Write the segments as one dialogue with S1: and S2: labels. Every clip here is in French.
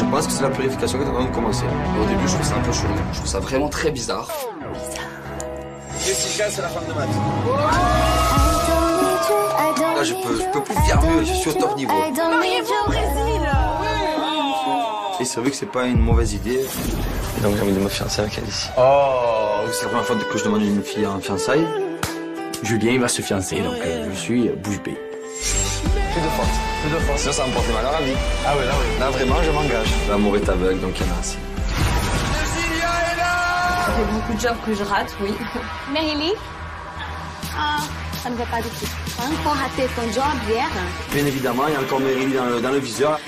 S1: Je pense que c'est la purification qui est en train de commencer.
S2: Au début, je trouve ça un peu chelou. Je trouve ça vraiment très bizarre.
S1: Jessica, c'est la femme de Matt. Là, je peux plus faire mieux, je suis au top niveau.
S3: Mariez-vous au Brésil.
S1: Et c'est vrai que c'est pas une mauvaise idée. Et donc j'ai envie de me fiancer avec elle ici.
S4: Oh,
S1: C'est la première fois que je demande une fille en fiançailles.
S4: Julien, il va se fiancer, donc je suis bouche bée.
S1: Plus de force. Sinon, ça va me porter malheur à vie.
S4: Ah ouais, là, oui.
S1: Là, vraiment, je m'engage. L'amour est aveugle, donc il y en a assez.
S3: Ça fait beaucoup de jobs que je rate, oui.
S5: Merili? Ah, ça ne va pas du tout. Tu as encore raté ton job hier.
S1: Bien évidemment, il y a encore Merili dans le viseur.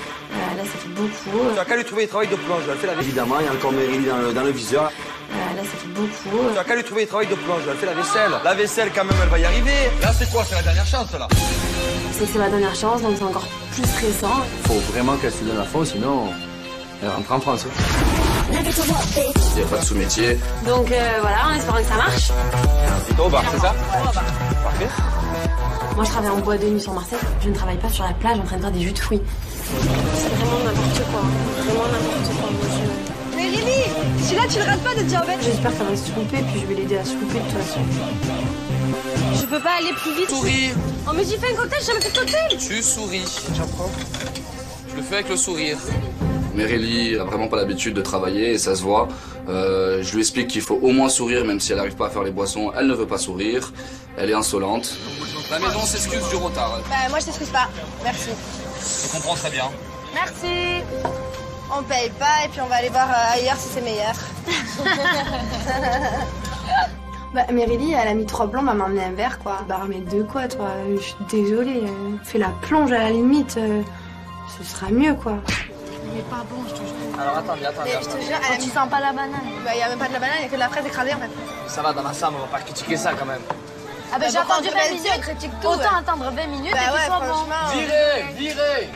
S3: Là, ça fait beaucoup.
S1: Tu as qu'à lui trouver du travail de plonge, elle fait la vaisselle. Évidemment, il y a encore Merili dans le viseur.
S3: Là, ça fait beaucoup.
S1: Tu as qu'à lui trouver du travail de plonge, elle fait la vaisselle. La vaisselle, quand même, elle va y arriver. Là, c'est quoi? C'est la dernière chance, là.
S3: C'est que c'est ma dernière chance, donc c'est encore plus stressant.
S4: Faut vraiment qu'elle se donne à fond, sinon elle rentre en France.
S2: Il n'y a pas de sous-métier.
S3: Donc voilà, en espérant que ça marche.
S4: Plutôt au bar, c'est ça? Parfait.
S3: Moi, je travaille en boîte de nuit sur Marseille. Je ne travaille pas sur la plage en train de faire des jus de fruits. C'est vraiment n'importe quoi. Vraiment n'importe quoi.
S5: Mais Lily, celui-là, tu le rates pas de diabète.
S3: J'espère que ça va se couper, puis je vais l'aider à se couper de toute façon.
S5: Je peux pas aller plus vite.
S2: Souris.
S5: Oh, mais j'ai fait un cocktail, j'ai jamais fait de cocktail.
S2: Tu souris. J'apprends. Je le fais avec le sourire. Merili a vraiment pas l'habitude de travailler et ça se voit. Je lui explique qu'il faut au moins sourire, même si elle n'arrive pas à faire les boissons. Elle ne veut pas sourire. Elle est insolente. La maison s'excuse du retard.
S5: Bah, moi, je t'excuse pas. Merci.
S2: Je comprends très bien.
S5: Merci. On paye pas et puis on va aller voir ailleurs si c'est meilleur.
S3: Bah, Merili, elle a mis 3 plombs à m'emmener un verre, quoi. Bah, mais de quoi, toi? Je suis désolée. Fais la plonge à la limite. Ce sera mieux, quoi.
S5: Il est pas bon, je te jure.
S6: Alors attendez.
S5: Mais je te jure, elle a mis...
S3: sens pas la banane.
S5: Bah, y a même pas de la banane, y a que de la fraise écrasée en fait.
S6: Ça va, dans ma salle, on va pas critiquer ça quand même.
S5: Ah bah, j'ai
S3: pourquoi
S5: attendu
S3: on
S5: 20
S3: devrait
S5: minutes,
S3: dire,
S5: on critique tout.
S3: Autant attendre 20 minutes
S5: Bah
S3: et
S5: ouais,
S3: qu'il soit bon.
S5: franchement.
S6: Virez.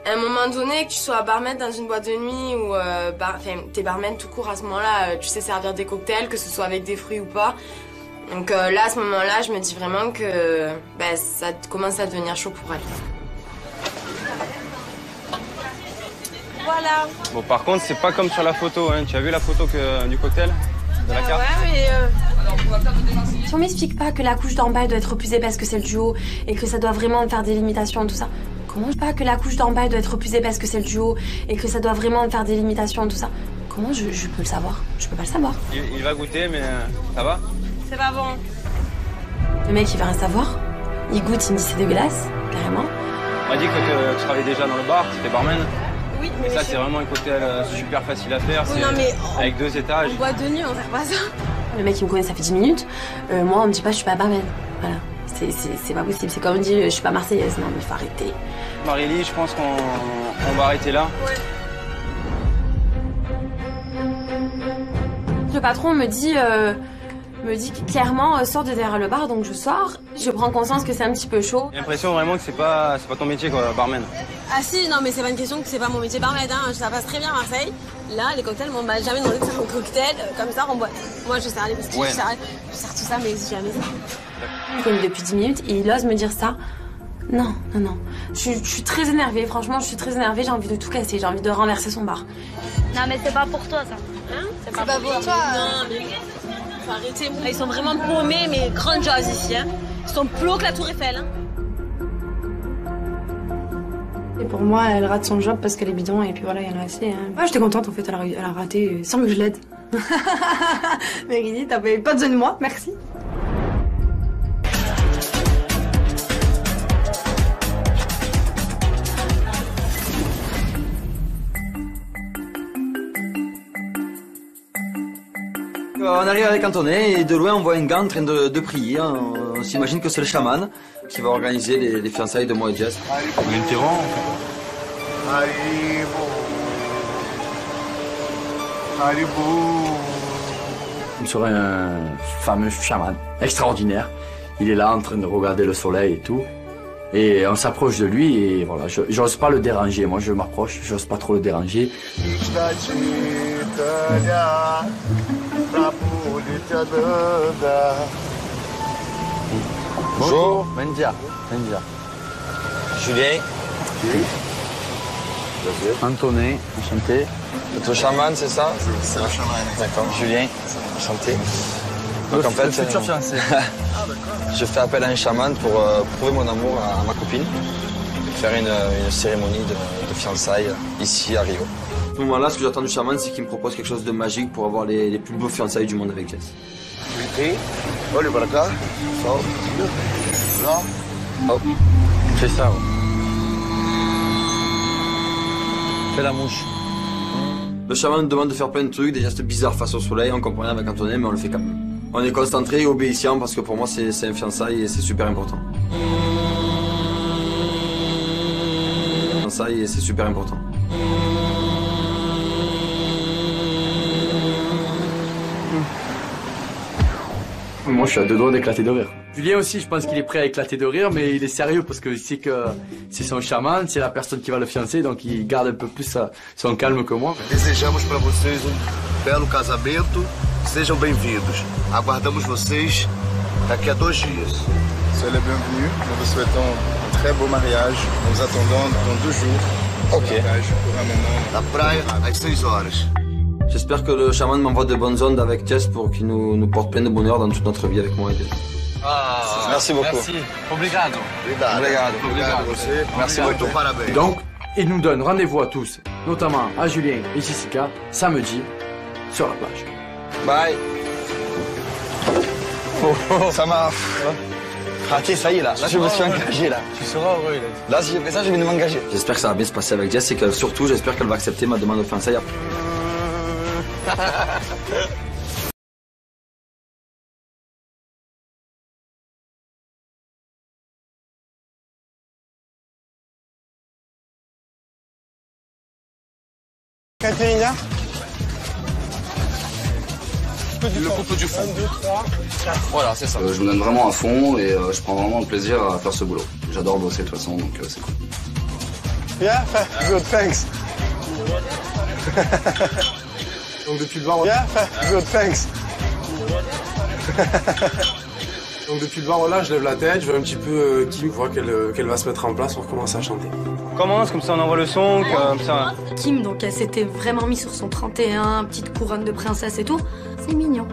S3: À un moment donné, que tu sois barmaid dans une boîte de nuit ou t'es barmaid tout court à ce moment-là, tu sais servir des cocktails, que ce soit avec des fruits ou pas. Donc là, à ce moment-là, je me dis vraiment que ça commence à devenir chaud pour elle.
S5: Voilà.
S7: Bon, par contre, c'est pas comme sur la photo, hein. Tu as vu la photo du cocktail? De la carte?
S5: Ouais, mais...
S3: Si on m'explique pas que la couche d'en bas doit être plus épaisse que celle du haut et que ça doit vraiment faire des limitations et tout ça, comment pas que la couche d'en bas doit être plus épaisse que celle du haut et que ça doit vraiment faire des limitations et tout ça, comment je peux le savoir? Je peux pas le savoir.
S7: Il va goûter, mais ça va?
S5: C'est pas bon.
S3: Le mec, il va rien savoir. Il goûte, il me dit c'est dégueulasse, carrément.
S7: On m'a dit que tu travaillais déjà dans le bar, tu étais barman.
S5: Oui,
S7: Mais ça, c'est vraiment un cocktail super facile à faire.
S5: Oui, non, mais
S7: avec 2 étages.
S5: en boîte de nuit, on fait pas ça.
S3: Le mec, il me connaît, ça fait 10 minutes. Moi, on me dit pas, je suis pas barman. Voilà. C'est pas possible. C'est comme on dit, je suis pas marseillaise. Non, mais faut arrêter.
S7: Marily, je pense qu'on va arrêter là.
S5: Ouais.
S3: Le patron me dit clairement, sors de derrière le bar, donc je sors. Je prends conscience que c'est un petit peu chaud.
S7: J'ai l'impression vraiment que c'est pas ton métier, quoi, barman.
S5: Ah si, non, mais c'est pas une question que c'est pas mon métier barmaid, hein. Ça passe très bien à Marseille. Là, les cocktails, on m'a jamais demandé de faire un cocktail comme ça en boîte. Moi, je sers les biscuits,
S7: Ouais.
S5: je sers tout ça, mais jamais ça.
S3: Il me connaît depuis 10 minutes et il ose me dire ça. Non. Je suis très énervée, franchement, je suis très énervée. J'ai envie de tout casser, j'ai envie de renverser son bar.
S5: Non, mais c'est pas pour toi, ça. Hein? C'est pas pour toi. Non, mais faut arrêter. Ils sont vraiment paumés, mais grandioses ici, hein. Ils sont plus hauts que la Tour Eiffel, hein.
S3: Et pour moi, elle rate son job parce qu'elle est bidon et puis voilà, il y en a assez. Hein. Ouais, j'étais contente en fait, elle a raté sans que je l'aide. Merili, t'avais pas besoin de moi, merci.
S1: On arrive avec Antonin et de loin on voit un gars en train de prier. On s'imagine que c'est le chaman qui va organiser les fiançailles de moi et Jess.
S7: On l'interrompt.
S4: Il serait un fameux chaman extraordinaire. Il est là en train de regarder le soleil et tout. Et on s'approche de lui et voilà, j'ose pas le déranger. Moi je m'approche, j'ose pas trop le déranger.
S1: Bonjour.
S4: Mendia. Julien. Antonin, enchanté.
S8: Votre chaman, c'est ça?
S9: C'est la chaman.
S8: D'accord. Julien, enchanté. Donc en fait,
S4: futur fiancé.
S8: je fais appel à un chaman pour prouver mon amour à ma copine. Faire une cérémonie de fiançailles ici à Rio.
S1: À ce moment-là, ce que j'attends du chaman, c'est qu'il me propose quelque chose de magique pour avoir les plus beaux fiançailles du monde avec Jess.
S9: Olha para cá. Sol. Là.
S4: Hop. C'est ça. Ouais. Fais la mouche.
S1: Le chaman nous demande de faire plein de trucs, des gestes bizarres face au soleil, on comprend rien avec Antonin, mais on le fait quand même. On est concentré et obéissant parce que pour moi c'est un fiançailles et c'est super important. Fiançailles et c'est super important.
S4: Moi, je suis à deux doigts d'éclater de rire. Julien aussi, je pense qu'il est prêt à éclater de rire, mais il est sérieux parce qu'il sait que c'est son chaman, c'est la personne qui va le fiancer, donc il garde un peu plus son calme que moi.
S9: Desejamos para vocês belo casamento. Sejam bem-vindos. Aguardamos vocês daqui a 2 dias.
S10: Soyez les bienvenus. Nous vous souhaitons un très beau mariage. Nous vous attendons dans 2 jours.
S9: Ok.
S10: Pour un moment.
S9: Na praia às 6 horas.
S1: J'espère que le chaman m'envoie de bonnes ondes avec Jess pour qu'il nous porte plein de bonheur dans toute notre vie avec moi et Jess.
S8: Merci beaucoup.
S6: Merci. Obrigado.
S9: Obrigado você.
S8: Merci
S9: Muito
S8: beaucoup.
S9: parabéns.
S4: Donc, il nous donne rendez-vous à tous, notamment à Julien et Jessica, samedi, sur la plage.
S8: Bye. Ça m'a... Ok, ça y est là. Là, je me suis engagé là.
S6: Tu seras heureux, il a dit.
S8: Là, si j'ai fait ça, je vais m'engager.
S1: J'espère que ça va bien se passer avec Jess et que surtout j'espère qu'elle va accepter ma demande de fiançailles après.
S7: Caipirinha.
S2: Le couple du fond. Voilà, c'est ça. Je me donne vraiment à fond et je prends vraiment le plaisir à faire ce boulot. J'adore bosser de toute façon, donc c'est cool.
S7: Yeah, good, thanks. Donc depuis le bar, yeah, good, thanks. Donc depuis le bar, voilà, je lève la tête, je vois un petit peu Kim, voit qu'elle va se mettre en place pour commencer à chanter. Commence, comme ça on envoie le son, comme ça.
S3: Kim, donc elle s'était vraiment mise sur son 31, petite couronne de princesse et tout. C'est mignon.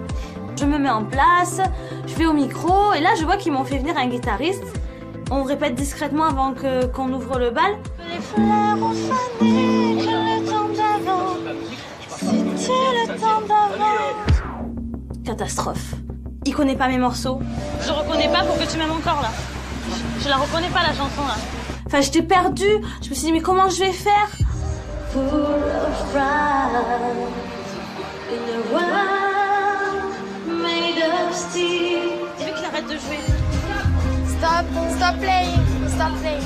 S3: Je me mets en place, je vais au micro, et là je vois qu'ils m'ont fait venir un guitariste. On répète discrètement avant qu'on ouvre le bal. Les fleurs ont fané que le temps d'avant. C'était le temps d'avant. Catastrophe. Il connaît pas mes morceaux.
S5: Je reconnais pas pour que tu m'aimes encore là. Je la reconnais pas la chanson là.
S3: Enfin, j'étais perdue. Je me suis dit, mais comment je vais faire? Full of pride in a world made of steel.
S5: Dis-lui qu'il arrête de jouer.
S11: Stop playing. Stop playing.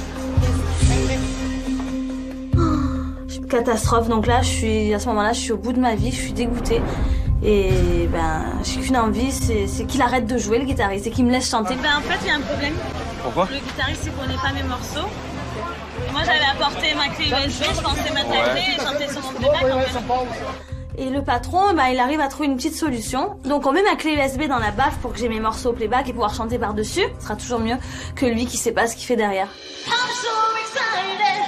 S3: Catastrophe. Donc là, à ce moment-là, je suis au bout de ma vie. Je suis dégoûtée. Et ben, j'ai qu'une envie, c'est qu'il arrête de jouer, le guitariste, et qu'il me laisse chanter.
S5: Ben en fait, il y a un problème.
S7: Pourquoi?
S5: Le guitariste, il connaît pas mes morceaux. Et moi, j'avais apporté ma clé USB, je pensais m'attaquer et chanter sur mon playback en fait.
S3: Et le patron, ben, il arrive à trouver une petite solution. Donc on met ma clé USB dans la baffe pour que j'ai mes morceaux au playback et pouvoir chanter par-dessus. Ce sera toujours mieux que lui qui sait pas ce qu'il fait derrière.
S5: I'm so excited,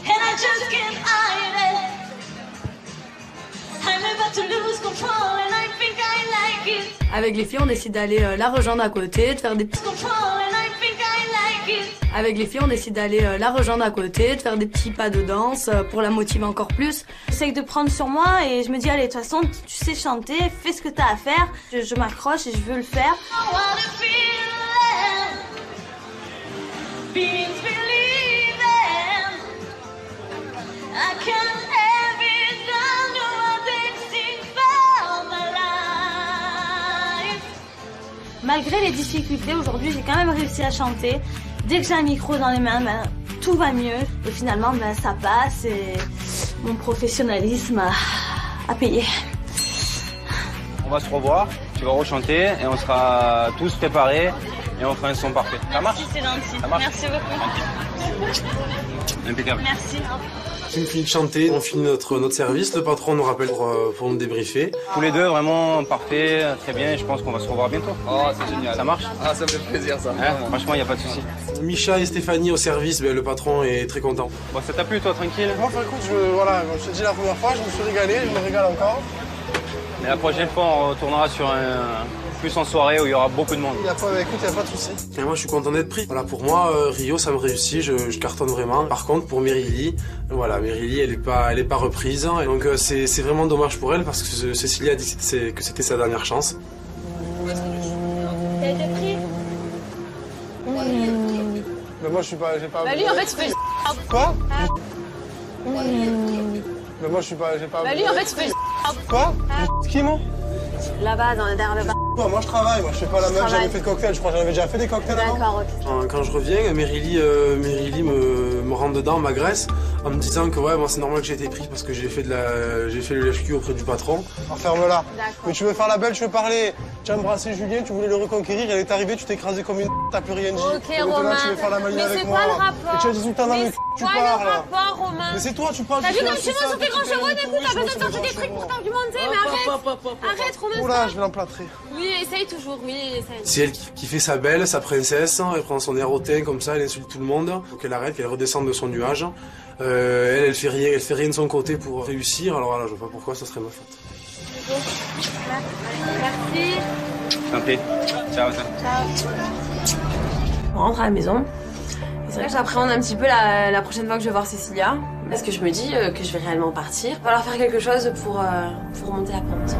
S5: and I just can't hide it. I'm about to lose control, and I think I like it.
S3: Avec les filles, on décide d'aller la rejoindre à côté, de faire des petits...
S5: Control, and I think I like it.
S3: Avec les filles, on décide d'aller la rejoindre à côté, de faire des petits pas de danse pour la motiver encore plus. J'essaye de prendre sur moi et je me dis, allez, de toute façon, tu sais chanter, fais ce que t'as à faire. Je m'accroche et je veux le faire.
S5: I wanna feel it. Beings believing. I can't have it done. No one dancing for my life.
S3: Malgré les difficultés, aujourd'hui, j'ai quand même réussi à chanter. Dès que j'ai un micro dans les mains, ben, tout va mieux. Et finalement, ben, ça passe et mon professionnalisme a payé.
S7: On va se revoir, tu vas rechanter et on sera tous préparés et on fera un son parfait. Ça marche?
S5: Merci, c'est gentil.
S7: Ça marche.
S5: Merci beaucoup.
S7: Impeccable.
S5: Merci.
S12: Kim finit de chanter, on finit notre service, le patron nous rappelle pour nous débriefer.
S7: Tous les deux vraiment parfait, très bien, je pense qu'on va se revoir bientôt.
S2: Oh, c'est génial.
S7: Ça marche?
S2: Ah, ça me fait plaisir ça.
S7: Franchement, il n'y a pas de souci.
S12: Micha et Stéphanie au service, le patron est très content.
S7: Bon, ça t'a plu, toi, tranquille?
S13: Moi, écoute, voilà, comme je te dis la première fois, je me suis régalé, je me régale encore.
S7: Et la prochaine fois, on retournera sur plus en soirée où il y aura beaucoup de monde.
S13: Écoute, il n'y a pas de souci.
S12: Et moi, je suis content d'être pris. Voilà, pour moi, Rio, ça me réussit, je cartonne vraiment. Par contre, pour Merily, voilà, Merily, elle est pas reprise. Et donc, c'est vraiment dommage pour elle parce que Cécilia a dit que c'était sa dernière chance.
S5: T'as été pris?
S13: Mais moi, j'ai pas...
S5: Bah lui, en fait, il fait...
S13: Quoi? Mais moi, j'ai pas...
S5: Bah lui, en fait, il fait...
S13: Quoi? Qui, moi?
S5: Là-bas, derrière le bar.
S13: Moi, je travaille. Moi, je fais pas la meuf, jamais fait de cocktail. Je crois que j'en avais déjà fait des cocktails avant.
S5: D'accord, ok.
S12: Quand je reviens, Merily me rentre dedans, m'agresse, en me disant que ouais, moi c'est normal que j'ai été pris parce que j'ai fait le lèche-cul auprès du patron.
S13: Ferme-la. Mais tu veux faire la belle, tu veux parler. Tu as embrassé Julien, tu voulais le reconquérir, elle est arrivée, tu t'es écrasé comme une t'as plus rien dit.
S5: Ok,
S13: et
S5: Romain.
S13: Là, tu veux faire la maline avec moi.
S5: Mais c'est quoi le rapport?
S13: Et tu as dit tout le temps, non, mais tu parles.
S5: C'est quoi le rapport, Romain?
S13: Mais c'est toi, tu parles.
S5: T'as vu comme tu montes sur tes grands chevaux d'un coup, t'as besoin de sortir des trucs pour t'argumenter, mais arrête. Arrête, Romain.
S13: Oula, je vais l'emplâtrer.
S5: Oui, essaye toujours, oui, essaye.
S12: C'est elle qui fait sa belle, sa princesse, elle prend son air hautain comme ça, elle insulte tout le monde. Faut qu'elle arrête, qu'elle redescende de son nuage. Elle fait rien de son côté pour réussir, alors voilà, je vois pas pourquoi ça serait ma faute.
S5: Merci.
S7: Santé. Ciao.
S3: On rentre à la maison. C'est vrai que j'appréhende un petit peu la prochaine fois que je vais voir Cécilia. Parce que je me dis que je vais réellement partir. Il va falloir faire quelque chose pour remonter la pente.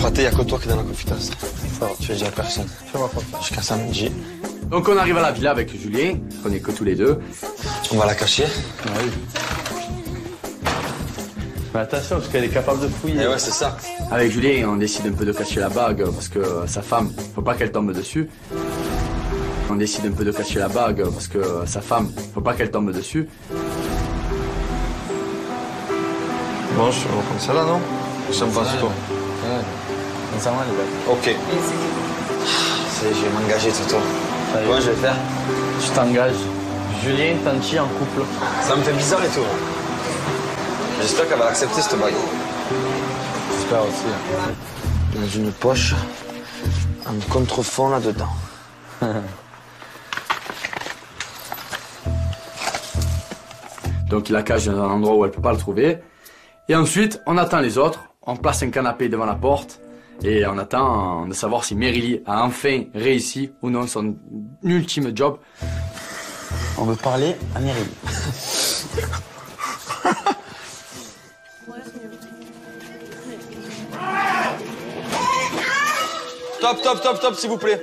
S8: Fraté, il n'y a que toi qui es dans la confiance. Ça va, tu fais déjà personne. Jusqu'à samedi.
S4: Donc on arrive à la villa avec Julien, on est que tous les deux.
S8: On va la cacher.
S4: Oui. Mais attention, parce qu'elle est capable de fouiller.
S8: Et ouais, c'est ça.
S4: Avec Julien, on décide un peu de cacher la bague, parce que sa femme, faut pas qu'elle tombe dessus. On décide un peu de cacher la bague, parce que sa femme, faut pas qu'elle tombe dessus.
S8: Bon, je vais comme ça là, non? Ça me passe toi.
S4: Ouais. Ça va, les gars.
S8: Ok. Je vais m'engager, Toto. Comment je vais faire?
S4: Tu t'engages. Julien, Tanti en couple.
S8: Ça me fait bizarre et tout. J'espère qu'elle va l'accepter, cette bague.
S4: J'espère aussi.
S8: Dans une poche, un contrefond là-dedans.
S4: Donc il la cache dans un endroit où elle peut pas le trouver. Et ensuite, on attend les autres. On place un canapé devant la porte. Et on attend de savoir si Merily a enfin réussi ou non son ultime job.
S8: On veut parler à Merily. Stop, s'il vous plaît.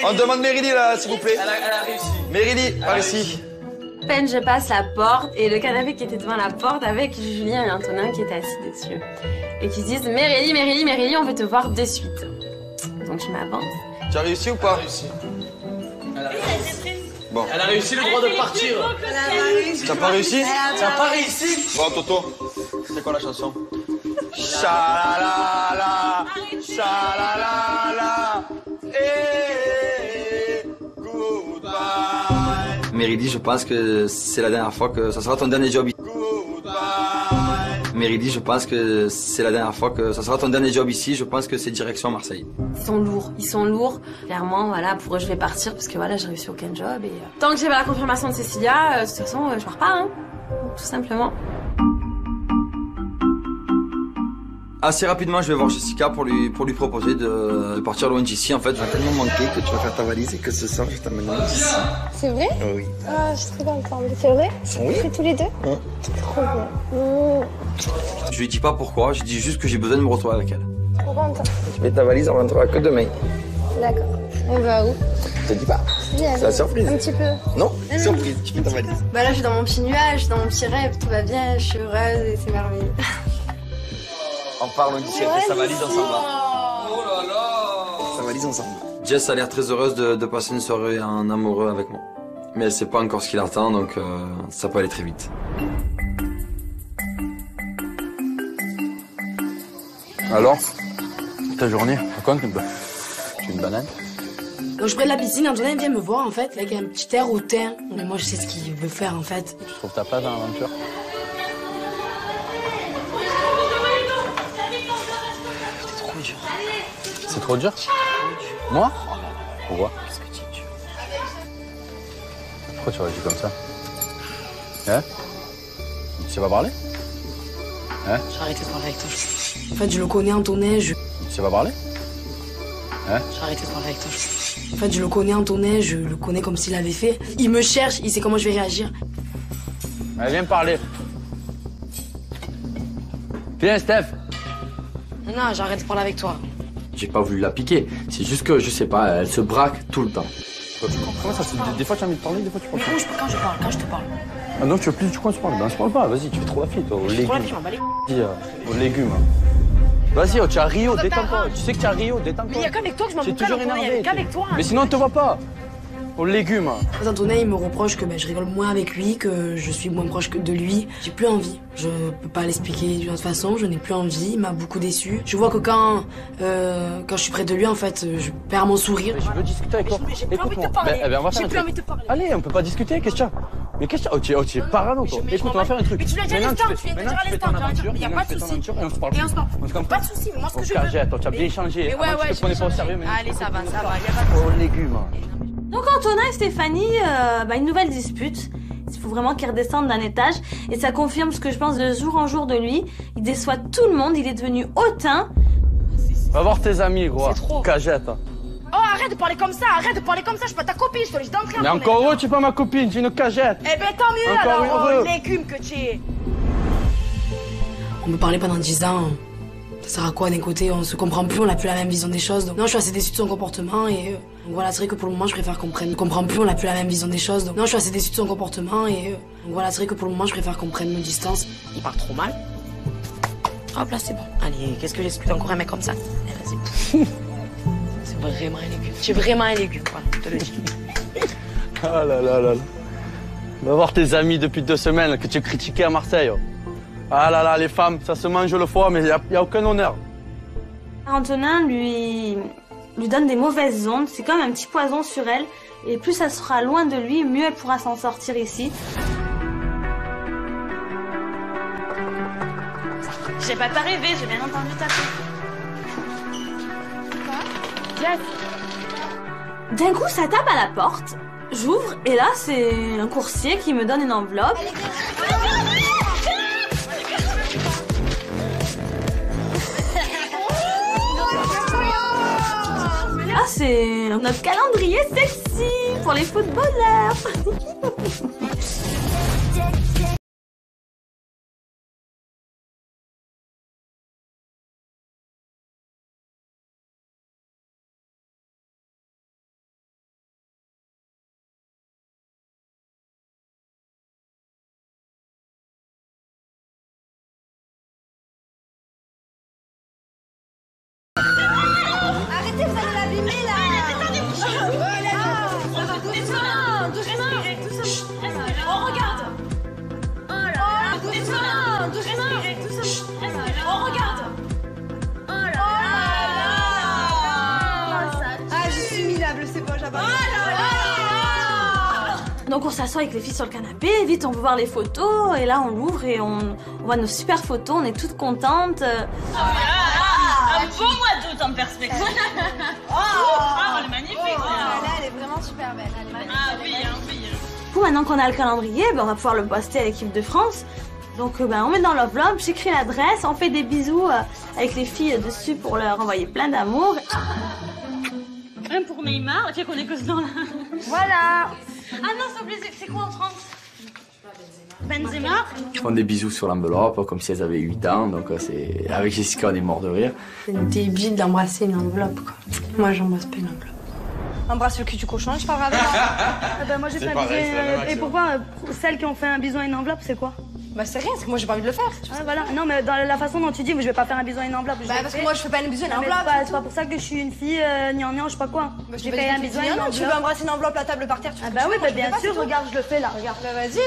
S8: On demande Merily là, s'il vous plaît. Elle a réussi. Merily, par ici.
S3: À peine je passe la porte et le canapé qui était devant la porte avec Julien et Antonin qui étaient assis dessus. Et qui se disent Merily, on veut te voir de suite. Donc je m'avance.
S8: Tu as réussi ou pas?
S5: Elle a réussi.
S8: Bon.
S6: Elle a réussi le droit de partir.
S8: T'as pas réussi?
S6: T'as pas réussi?
S8: Bon, Toto, c'est quoi la chanson? Cha-la-la-la, cha-la-la-la, eh, goodbye.
S1: Merily, je pense que c'est la dernière fois que ça sera ton dernier job. Merily, je pense que c'est la dernière fois que ça sera ton dernier job ici. Je pense que c'est direction Marseille.
S3: Ils sont lourds. Clairement, voilà, pour eux, je vais partir parce que voilà, j'ai réussi aucun job. Et tant que j'ai pas la confirmation de Cécilia, de toute façon, je pars pas, hein. Tout simplement.
S1: Assez rapidement, je vais voir Jessica pour lui proposer de partir loin d'ici. En fait,
S9: j'ai tellement manqué que tu vas faire ta valise et que ce soir, je t'amène loin d'ici.
S11: C'est vrai?
S9: Oui.
S11: Ah, je suis très contente. C'est vrai?
S9: Oui.
S11: C'est tous les deux?
S9: Oui.
S11: Trop bien.
S1: Je lui dis pas pourquoi, je dis juste que j'ai besoin de me retrouver avec elle.
S11: Trop contente.
S9: Tu mets ta valise, on rentrera que demain.
S11: D'accord. On va où?
S9: Je te dis pas. C'est la surprise.
S11: Un petit peu.
S9: Non, surprise, tu mets ta valise.
S11: Bah là, je suis dans mon petit nuage, dans mon petit rêve, tout va bien, je suis heureuse et c'est merveilleux.
S8: On parle d'ici, elle fait sa valise ensemble.
S1: Oh là là!
S9: Sa valise ensemble.
S1: Jess a l'air très heureuse de passer une soirée en amoureux avec moi. Mais elle sait pas encore ce qu'il attend, donc ça peut aller très vite.
S4: Alors, ta journée, raconte un peu. Tu veux une banane?
S14: Quand je prends de la piscine, Antonin vient me voir en fait, avec un petit air hautain. Mais moi je sais ce qu'il veut faire en fait.
S4: Tu trouves ta place dans l'aventure?
S15: C'est trop dur? Moi? Pourquoi?
S14: Qu'est-ce que tu es dur?
S15: Pourquoi tu réagis comme ça? Hein? Tu sais pas parler? Hein?
S14: J'ai arrêté de parler avec toi. En fait, je le connais, Antonin,
S15: Tu sais pas parler? Hein?
S14: J'ai arrêté de parler avec toi. En fait, je le connais, Antonin, je le connais comme s'il l'avait fait. Il me cherche, il sait comment je vais réagir.
S15: Allez, viens me parler. Viens, Steph.
S14: Non, j'arrête de parler avec toi.
S4: J'ai pas voulu la piquer. C'est juste que, je sais pas, elle se braque tout le temps.
S15: Comment ça se fait? Des fois tu as envie de parler, des fois tu parles pas.
S14: Quand je te parle.
S15: Ah non, tu veux plus du coup tu parles. Ben, je parle pas, vas-y, tu fais trop la fille, toi, aux légumes.
S14: Trop la fille, je m'en bats les
S15: Aux légumes. Vas-y, oh, tu es à Rio, détends-toi. Tu sais que tu es à Rio, détends-toi.
S14: Mais il y a qu'avec toi que je m'en bats.
S15: C'est toujours énervé.
S14: Il y a qu'avec toi.
S15: Mais sinon, on te voit pas. Aux légumes.
S14: Antonin, il me reproche que je rigole moins avec lui, que je suis moins proche que de lui. J'ai plus envie. Je peux pas l'expliquer d'une autre façon, je n'ai plus envie, il m'a beaucoup déçu. Je vois que quand je suis près de lui, en fait, je perds mon sourire.
S15: Je veux discuter avec toi.
S14: J'ai plus envie de te parler.
S15: On va faire
S14: J'ai plus envie de te parler.
S15: Allez, on peut pas discuter, qu'est-ce qu'il y a? Mais qu'est-ce qu'il y a? Oh, tu es parano, toi. Écoute, on va faire un truc.
S14: Mais tu l'as dit à l'instant, il y a pas de soucis.
S15: Et on se parle.
S14: Pas de soucis, mais moi ce que je veux.
S15: Toi, tu as bien changé.
S14: Mais ouais,
S15: tu te prenais pas au sérieux, mais.
S14: Allez, ça va, y a pas de soucis.
S15: Aux légumes.
S5: Donc Antonin et Stéphanie, une nouvelle dispute. Il faut vraiment qu'ils redescendent d'un étage. Et ça confirme ce que je pense de jour en jour de lui. Il déçoit tout le monde, il est devenu hautain.
S15: Va voir tes amis, gros.
S14: C'est trop.
S15: Cagette.
S14: Oh, arrête de parler comme ça, je suis pas ta copine, je te laisse d'entrer.
S15: Mais encore heureux, tu es pas ma copine, tu es une cagette.
S14: Eh ben tant mieux
S15: encore
S14: alors,
S15: heureux.
S14: Légume que tu es. On me parlait pendant 10 ans. Ça sert à quoi d'un côté? On se comprend plus, on n'a plus la même vision des choses. Donc, non, je suis assez déçue de son comportement et donc voilà, c'est vrai que pour le moment, je préfère qu'on prenne. On comprend plus, on n'a plus la même vision des choses. Donc, non, je suis assez déçue de son comportement et donc voilà, c'est vrai que pour le moment, je préfère qu'on prenne nos distances. Il parle trop mal. Hop là, c'est bon. Allez, qu'est-ce que j'explique encore un mec comme ça? Eh, vas-y. C'est vraiment un légume. Tu es vraiment un légume, quoi, je te le dis.
S15: Ah là là là. Va voir tes amis depuis 2 semaines que tu critiquais à Marseille. Ah là là, les femmes, ça se mange le foie, mais il n'y a aucun honneur.
S5: Antonin lui donne des mauvaises ondes, c'est comme un petit poison sur elle. Et plus ça sera loin de lui, mieux elle pourra s'en sortir ici. J'ai pas rêvé, j'ai bien entendu taper. Quoi? D'un coup, ça tape à la porte. J'ouvre et là, c'est un coursier qui me donne une enveloppe. Ah, c'est notre calendrier sexy pour les footballeurs.
S16: Arrêtez, vous allez l'abîmer là.
S5: On regarde.
S16: Oh là là. Doucement.
S5: On regarde.
S16: Oh là là. Ah, je suis minable, c'est bon, j'abandonne.
S5: Donc on s'assoit avec les filles sur le canapé, vite on veut voir les photos, et là on l'ouvre et on voit nos super photos, on est toutes contentes.
S16: Un beau mois d'août en perspective. Elle est magnifique. Là, elle est vraiment super belle. Ah oui, oui.
S5: Du coup maintenant qu'on a le calendrier, on va pouvoir le poster à l'équipe de France. Donc on met dans l'enveloppe, j'écris l'adresse, on fait des bisous avec les filles dessus pour leur envoyer plein d'amour. Un pour Neymar, tu connais que ce nom là.
S16: Voilà.
S5: Ah non, s'il te plaît, c'est quoi en France? Benzema.
S4: Ils font des bisous sur l'enveloppe, comme si elles avaient 8 ans, donc c'est... Avec Jessica, on est mort de rire.
S14: C'est débile d'embrasser une enveloppe, quoi. Moi, j'embrasse pas une enveloppe.
S16: Embrasse le cul du cochon, je parlerai avec moi.
S5: Moi, j'ai
S16: C'est
S5: fait un
S16: pareil, c'est la même
S5: bisou. Et
S16: action.
S5: pourquoi celles qui ont fait un bisou à une enveloppe, c'est quoi?
S16: Bah c'est rien, c'est que moi j'ai pas envie de le faire.
S5: Voilà. Non, mais dans la façon dont tu dis, je vais pas faire un bisou à une enveloppe.
S16: Bah parce que moi je fais pas un bisou à une
S5: Non, mais
S16: enveloppe.
S5: C'est pas pour ça que je suis une fille gnangnan, je sais pas quoi.
S16: Bah,
S5: J'ai fait un bisou à une enveloppe.
S16: Tu veux embrasser une enveloppe, la table par terre, tu
S5: Ah bah oui, bah bien sûr, regarde, je le fais là, regarde.
S16: Bah vas-y.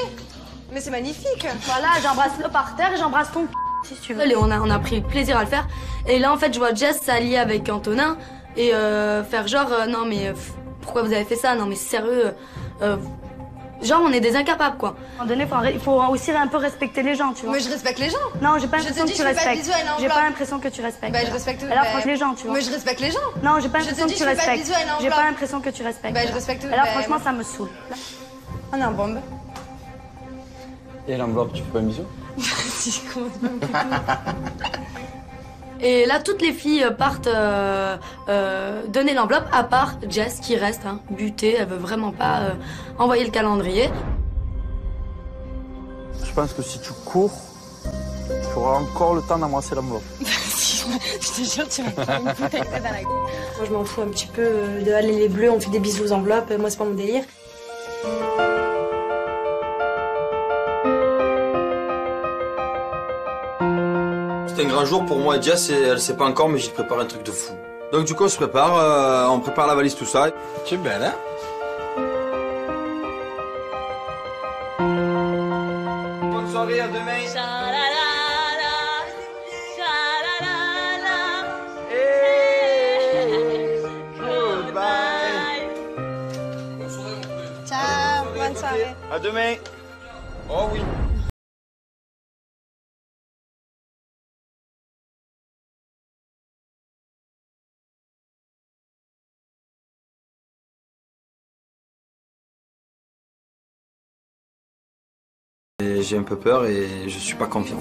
S16: Mais c'est magnifique.
S5: Voilà, j'embrasse le par terre et j'embrasse ton si tu veux.
S14: Et on a pris plaisir à le faire. Et là, en fait, je vois Jess s'allier avec Antonin et faire genre, non mais pourquoi vous avez fait ça? Non mais sérieux, Genre, on est des incapables, quoi.
S5: À un moment donné, il faut aussi un peu respecter les gens, tu vois.
S11: Mais je respecte les gens.
S5: Non, j'ai pas l'impression que tu respectes. J'ai pas l'impression que tu respectes.
S11: Bah, je respecte
S5: là, franchement, les gens, tu vois.
S11: Mais je respecte les gens.
S5: Non, j'ai pas l'impression que tu respectes. J'ai pas l'impression que tu respectes.
S11: Bah, je respecte.
S5: Là, franchement, ça me saoule.
S11: On est en bombe.
S4: Et l'enveloppe, tu fais pas un bisou?
S11: Si, comment
S14: Et là, toutes les filles partent donner l'enveloppe, à part Jess qui reste butée. Elle veut vraiment pas envoyer le calendrier.
S15: Je pense que si tu cours, tu auras encore le temps d'amasser l'enveloppe.
S11: Je te jure, tu vas me faire une bouteille dans la gueule.
S3: Moi, je m'en fous un petit peu de aller les bleus, on fait des bisous aux enveloppes. Moi, c'est pas mon délire.
S1: C'est un grand jour pour moi et Jess, et elle sait pas encore, mais j'y prépare un truc de fou. Donc du coup on se prépare, on prépare la valise, tout ça.
S8: Tu es belle, hein?
S1: Bonne soirée, à demain.
S11: Ciao, bonne soirée.
S15: À demain.
S1: Oh oui. J'ai un peu peur et je suis pas confiant.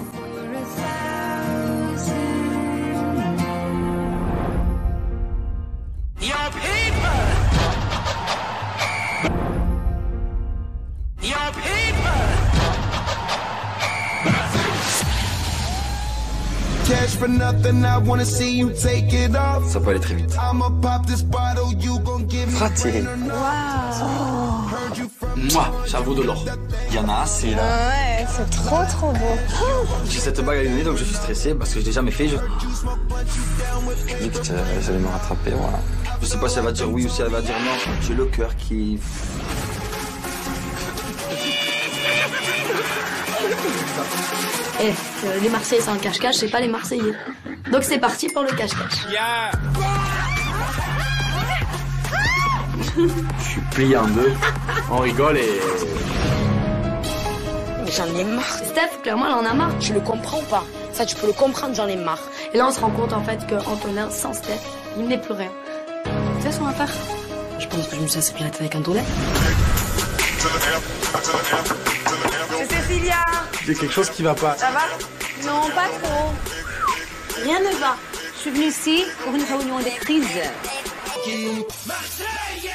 S1: Ça peut aller très vite.
S8: Fratelli.
S1: Moi, ça vaut de l'or. Il y en a assez là.
S11: Ouais, c'est trop beau.
S1: J'ai cette bague à lui donner, donc je suis stressé parce que je l'ai jamais fait. Je
S8: dis que j'allais me rattraper, voilà.
S1: Je sais pas si elle va dire oui ou si elle va dire non. J'ai le cœur qui...
S14: Les Marseillais c'est un cache-cache, c'est pas les Marseillais. Donc c'est parti pour le cache-cache.
S4: Yeah. Je suis plié en deux. On rigole et...
S14: Mais j'en ai marre. Steph, clairement, elle en a marre. Je le comprends pas. Ça, tu peux le comprendre, j'en ai marre. Et là, on se rend compte, en fait, que Antonin, sans Steph, il n'est plus rien. Tu sais ce qu'on va faire? Je pense que je me suis assez pris la tête avec Antonin.
S11: C'est Cécilia.
S12: Il y a quelque chose qui va pas.
S11: Ça va? Non, pas trop.
S5: Rien ne va. Je suis venue ici pour une réunion des crises.
S16: Marseille!